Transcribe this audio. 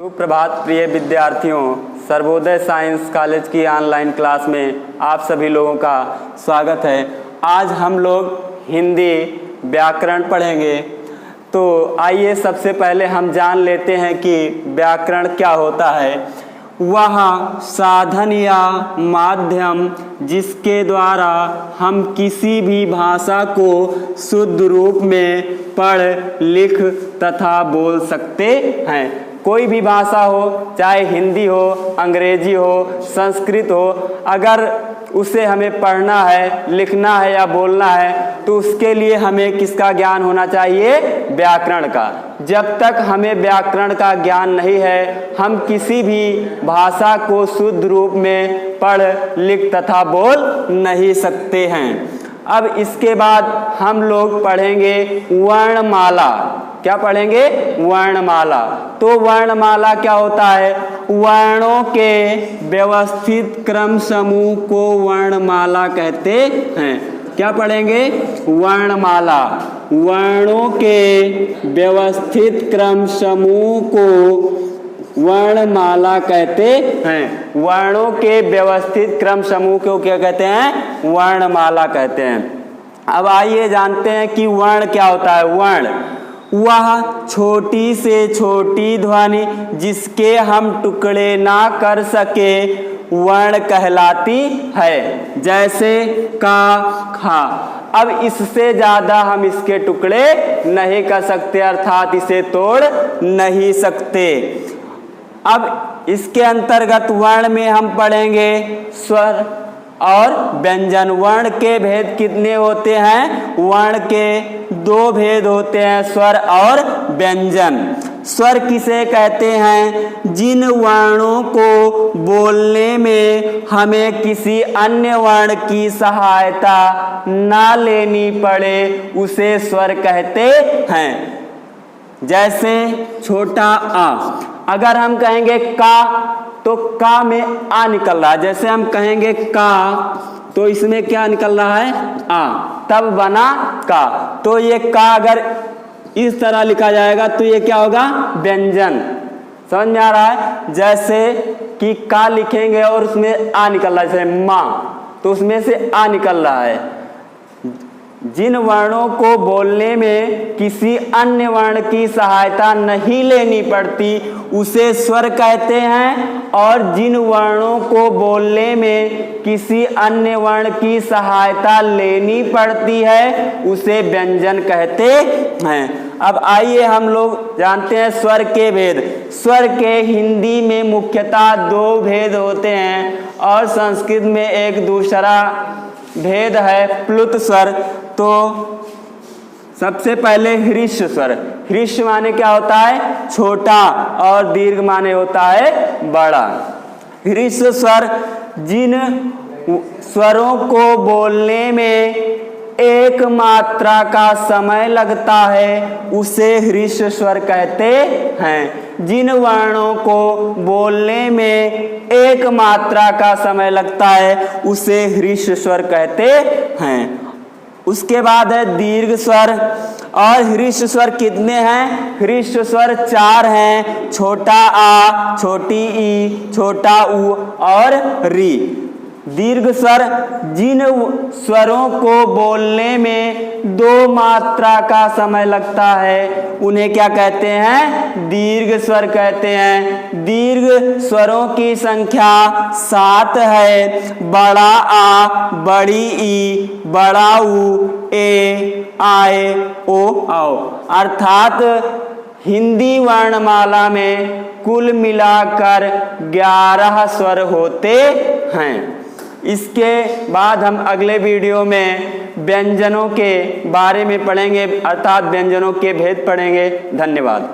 सुप्रभात प्रिय विद्यार्थियों, सर्वोदय साइंस कॉलेज की ऑनलाइन क्लास में आप सभी लोगों का स्वागत है। आज हम लोग हिंदी व्याकरण पढ़ेंगे। तो आइए सबसे पहले हम जान लेते हैं कि व्याकरण क्या होता है। वह साधन या माध्यम जिसके द्वारा हम किसी भी भाषा को शुद्ध रूप में पढ़, लिख तथा बोल सकते हैं। कोई भी भाषा हो, चाहे हिंदी हो, अंग्रेजी हो, संस्कृत हो, अगर उसे हमें पढ़ना है, लिखना है या बोलना है तो उसके लिए हमें किसका ज्ञान होना चाहिए? व्याकरण का। जब तक हमें व्याकरण का ज्ञान नहीं है, हम किसी भी भाषा को शुद्ध रूप में पढ़, लिख तथा बोल नहीं सकते हैं। अब इसके बाद हम लोग पढ़ेंगे वर्णमाला। क्या पढ़ेंगे? वर्णमाला। तो वर्णमाला क्या होता है? वर्णों के व्यवस्थित क्रम समूह को वर्णमाला कहते हैं। क्या पढ़ेंगे? वर्णमाला। वर्णों के व्यवस्थित क्रम समूह को वर्णमाला कहते हैं। वर्णों के व्यवस्थित क्रम समूह को क्या कहते हैं? वर्णमाला कहते हैं। अब आइए जानते हैं कि वर्ण क्या होता है। वर्ण वह छोटी से छोटी ध्वनि जिसके हम टुकड़े ना कर सके वर्ण कहलाती है। जैसे का, खा। अब इससे ज़्यादा हम इसके टुकड़े नहीं कर सकते, अर्थात इसे तोड़ नहीं सकते। अब इसके अंतर्गत वर्ण में हम पढ़ेंगे स्वर और व्यंजन। वर्ण के भेद कितने होते हैं? वर्ण के दो भेद होते हैं, स्वर और व्यंजन। स्वर किसे कहते हैं? जिन वर्णों को बोलने में हमें किसी अन्य वर्ण की सहायता ना लेनी पड़े उसे स्वर कहते हैं। जैसे छोटा आ। अगर हम कहेंगे का तो का में आ निकल रहा है। जैसे हम कहेंगे का तो इसमें क्या निकल रहा है? आ, तब बना का। तो ये का अगर इस तरह लिखा जाएगा तो ये क्या होगा? व्यंजन। समझ में आ रहा है? जैसे कि का लिखेंगे और उसमें आ निकल रहा है, जैसे माँ, तो उसमें से आ निकल रहा है। जिन वर्णों को बोलने में किसी अन्य वर्ण की सहायता नहीं लेनी पड़ती उसे स्वर कहते हैं, और जिन वर्णों को बोलने में किसी अन्य वर्ण की सहायता लेनी पड़ती है उसे व्यंजन कहते हैं। अब आइए हम लोग जानते हैं स्वर के भेद। स्वर के हिंदी में मुख्यतः दो भेद होते हैं और संस्कृत में एक दूसरा भेद है प्लुत स्वर। तो सबसे पहले ह्रीश्व स्वर। ह्रीश्व माने क्या होता है? छोटा, और दीर्घ माने होता है बड़ा। ह्रीश्व स्वर जिन स्वरों को बोलने में एक मात्रा का समय लगता है उसे ह्रीश्व स्वर कहते हैं। जिन वर्णों को बोलने में एक मात्रा का समय लगता है उसे ह्रीश्व स्वर कहते हैं। उसके बाद है दीर्घ स्वर। और ह्रीश्व स्वर कितने हैं? ह्रीश्व स्वर 4 हैं। छोटा आ, छोटी ई, छोटा उ और री। दीर्घ स्वर जिन स्वरों को बोलने में दो मात्रा का समय लगता है उन्हें क्या कहते हैं? दीर्घ स्वर कहते हैं। दीर्घ स्वरों की संख्या 7 है। बड़ा आ, बड़ी ई, बड़ा उ, ए, आए, ओ, आओ। अर्थात हिंदी वर्णमाला में कुल मिलाकर 11 स्वर होते हैं। इसके बाद हम अगले वीडियो में व्यंजनों के बारे में पढ़ेंगे, अर्थात व्यंजनों के भेद पढ़ेंगे। धन्यवाद।